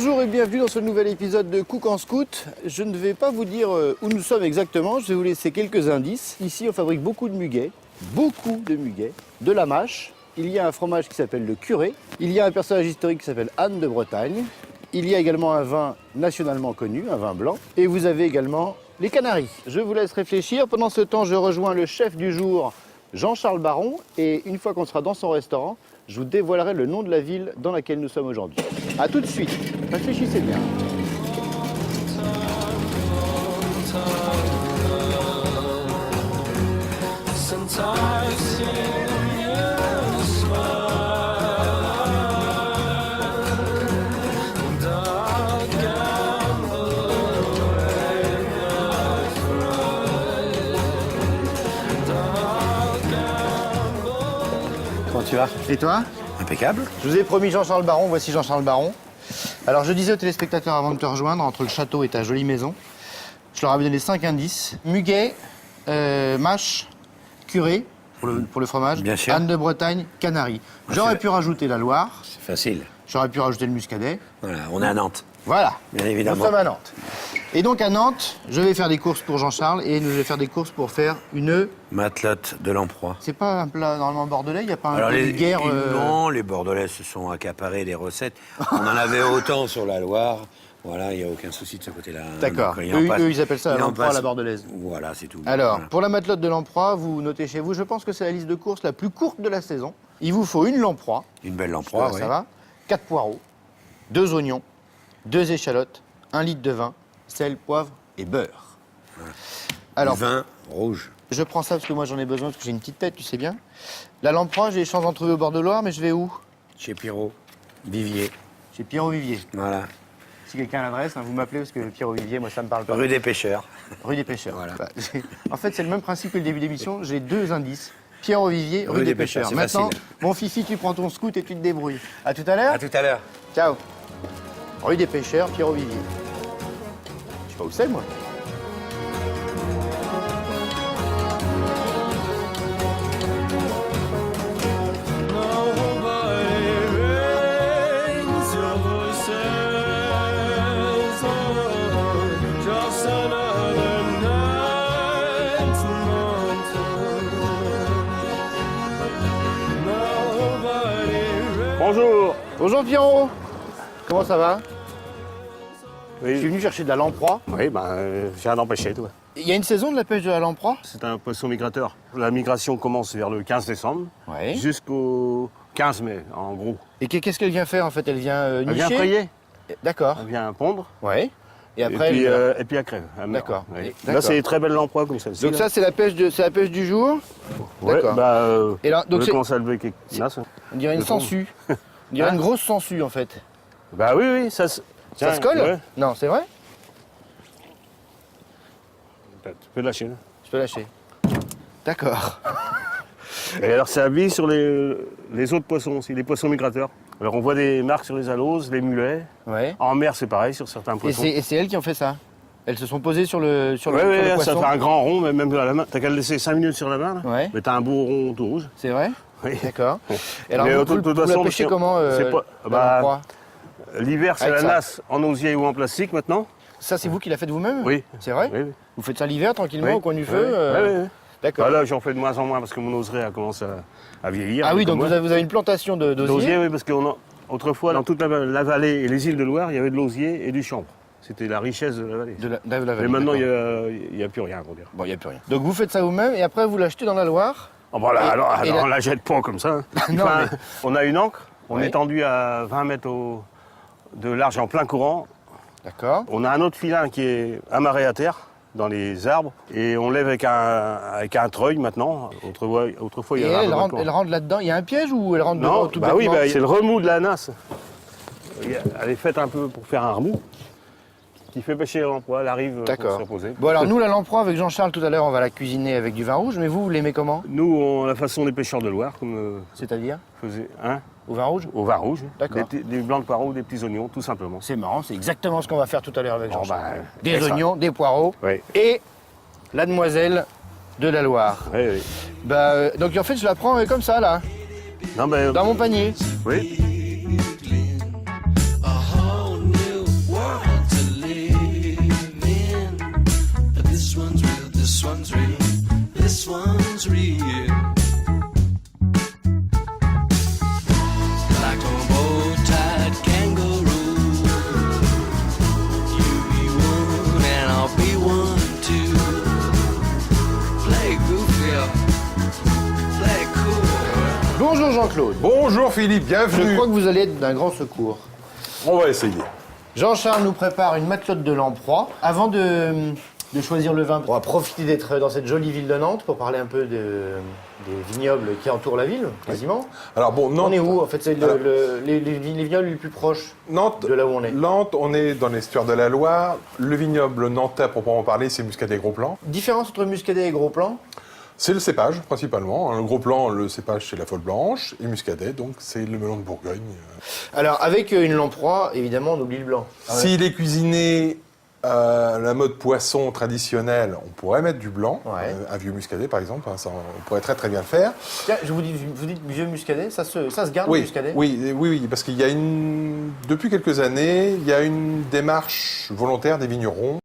Bonjour et bienvenue dans ce nouvel épisode de Cook en Scout. Je ne vais pas vous dire où nous sommes exactement, je vais vous laisser quelques indices. Ici, on fabrique beaucoup de muguet, de la mâche. Il y a un fromage qui s'appelle le curé. Il y a un personnage historique qui s'appelle Anne de Bretagne. Il y a également un vin nationalement connu, un vin blanc. Et vous avez également les Canaries. Je vous laisse réfléchir. Pendant ce temps, je rejoins le chef du jour, Jean-Charles Baron. Et une fois qu'on sera dans son restaurant, je vous dévoilerai le nom de la ville dans laquelle nous sommes aujourd'hui. A tout de suite. Réfléchissez bien. Comment tu vas? Et toi? Impeccable. Je vous ai promis Jean-Charles Baron, voici Jean-Charles Baron. Alors je disais aux téléspectateurs avant de te rejoindre, entre le château et ta jolie maison, je leur avais donné 5 indices. Muguet, mâche, curé, pour le fromage, Bien sûr. Anne de Bretagne, Canaries. J'aurais pu rajouter la Loire, C'est facile. j'aurais pu rajouter le Muscadet. Voilà, on est à Nantes. Voilà, Bien nous évidemment. sommes à Nantes. Et donc à Nantes, je vais faire des courses pour Jean-Charles et je vais faire des courses pour faire une... Matelote de lamproie. C'est pas un plat normalement bordelais, il n'y a pas un peu de guerre Non, les Bordelais se sont accaparés des recettes. On en avait autant sur la Loire. Voilà, il n'y a aucun souci de ce côté-là. D'accord. Donc, il en passe- Eux, ils appellent ça il la en lamproie à passe- la bordelaise. Voilà, c'est tout. Alors, Voilà. pour la matelote de lamproie, vous notez chez vous, je pense que c'est la liste de courses la plus courte de la saison. Il vous faut une lamproie, Une belle jusque-là, lamproie, oui. ça va, 4 poireaux, 2 oignons, 2 échalotes, 1 litre de vin, sel, poivre et beurre. Alors, Du vin rouge. je prends ça parce que moi j'en ai besoin, parce que j'ai une petite tête, tu sais bien. La lamproie, j'ai les chances d'en trouver au bord de Loire, mais je vais où? Chez Pirot. Vivier. Chez Pierre Vivier. Voilà. Si quelqu'un a l'adresse, vous m'appelez parce que Pierre Vivier, moi ça me parle pas. Rue des Pêcheurs. Rue des Pêcheurs. Voilà. Bah, en fait, c'est le même principe que le début d'émission. J'ai 2 indices. Pierre Vivier, rue des Pêcheurs. c'est Maintenant, facile. mon fifi, tu prends ton scout et tu te débrouilles. À tout à l'heure. À tout à l'heure. Ciao. Rue des Pêcheurs, Pierre Vivier. Je sais pas où c'est, moi. Bonjour. Bonjour Pierrot. Comment ça va? Je suis Oui, venu chercher de la lamproie. oui j'ai un empêché, toi. Il y a une saison de la pêche de la lamproie? C'est un poisson migrateur. La migration commence vers le 15 décembre Ouais. jusqu'au 15 mai, en gros. Et qu'est-ce qu'elle vient faire en fait? Elle vient Elle vient nicher? frayer, D'accord. elle vient pondre, Ouais. Et après, et puis elle crève. elle meurt. D'accord. Oui. D'accord. Là, c'est des très belles lamproies comme celle-ci. donc là. ça c'est la pêche du jour. Ouais, d'accord. Et là, donc je c'est- commence à lever quelques nasses. On dirait une Le fond. sangsue. On dirait Hein? une grosse sangsue en fait. Bah oui, ça se... Ça Tiens, se colle? ouais. Non, c'est vrai? Tu peux lâcher, là. Je peux lâcher. D'accord. Et alors, ça vit sur les autres poissons aussi, les poissons migrateurs. Alors, on voit des marques sur les aloses, les mulets. Ouais. En mer, c'est pareil, sur certains Et poissons. c'est elles qui ont fait ça? Elles se sont posées sur le Oui, sur le ça poisson? fait un grand rond, même à la main. T'as qu'à le laisser 5 minutes sur la main, là. Ouais. Mais t'as un beau rond tout rouge. C'est vrai? Oui. D'accord. Et alors Mais vous, de toute vous la façon, pêchez c'est- comment c'est pas- la bah, lamproie? L'hiver, c'est Avec la ça. nasse en osier ou en plastique maintenant. Ça c'est vous qui la faites vous-même? Oui. C'est vrai? Oui, oui. Vous faites ça l'hiver tranquillement Oui. au coin du Oui, feu? oui, oui. D'accord. Bah là, j'en fais de moins en moins parce que mon oseraie a commencé à vieillir. Ah oui, comme donc moi. vous avez une plantation d'osier? D'osier, oui, parce qu'autrefois, dans toute la vallée et les îles de Loire, il y avait de l'osier et du chanvre. C'était la richesse de la vallée. De la vallée, Mais maintenant, d'accord. il n'y a plus rien, on va dire. Bon, il n'y a plus rien. Donc vous faites ça vous-même et après vous l'achetez dans la Loire? Oh, bah là, Et- alors, et on la- la jette pas comme ça. Non, Enfin, mais- On a une ancre, on Ouais. est tendu à 20 mètres de large en plein courant. D'accord. On a un autre filin qui est amarré à terre, dans les arbres, et on lève avec un treuil maintenant. Autrefois il Et y avait elle un rentre, volcan. là-dedans. Il y a un piège ou elle rentre dedans Non, tout bah oui, bêtement? c'est le remous de la nasse. Elle est faite un peu pour faire un remous, qui fait pêcher l'emploi, elle arrive pour D'accord. se reposer. Bon alors nous la lamproie avec Jean-Charles tout à l'heure on va la cuisiner avec du vin rouge, mais vous l'aimez comment? Nous, on a la façon des pêcheurs de Loire, comme C'est-à-dire faisait un, au vin rouge? au vin rouge. D'accord. Des blancs de poireaux, des petits oignons, tout simplement. C'est marrant, c'est exactement ce qu'on va faire tout à l'heure avec Bon, Jean-Charles. bah, Des et ça. oignons, des poireaux Oui, et la demoiselle de la Loire. oui, oui. Donc en fait je la prends comme ça là, Non, mais, dans mon panier. oui. A whole new feelings real. Like a bow-tied kangaroo. You be one and I'll be one too. Play goofy, play cool. Bonjour Jean-Claude. Bonjour Philippe, Je bienvenue. crois que vous allez être d'un grand secours. On va essayer. Jean-Charles nous prépare une matelote de lamproie. Avant de choisir le vin, on va profiter d'être dans cette jolie ville de Nantes pour parler un peu des vignobles qui entourent la ville, quasiment. Alors bon, Nantes, On est où en fait? C'est Alors- les vignobles les plus proches Nantes, de là où on est. Nantes, on est dans l'estuaire de la Loire. Le vignoble nantais, à proprement parler, c'est Muscadet Gros Plan. Différence entre Muscadet et Gros Plan? C'est le cépage, principalement. Le Gros Plan, le cépage, c'est la Folle Blanche. Et Muscadet, donc, c'est le melon de Bourgogne. Alors, avec une lamproie, évidemment, on oublie le blanc. S'il est cuisiné à la mode poisson traditionnelle, on pourrait mettre du blanc. Ouais. Un vieux Muscadet, par exemple, hein, ça, on pourrait très très bien le faire. Tiens, vous dites vieux Muscadet, ça se garde, le Oui, Muscadet? oui, parce qu'il y a depuis quelques années, il y a une démarche volontaire des vignerons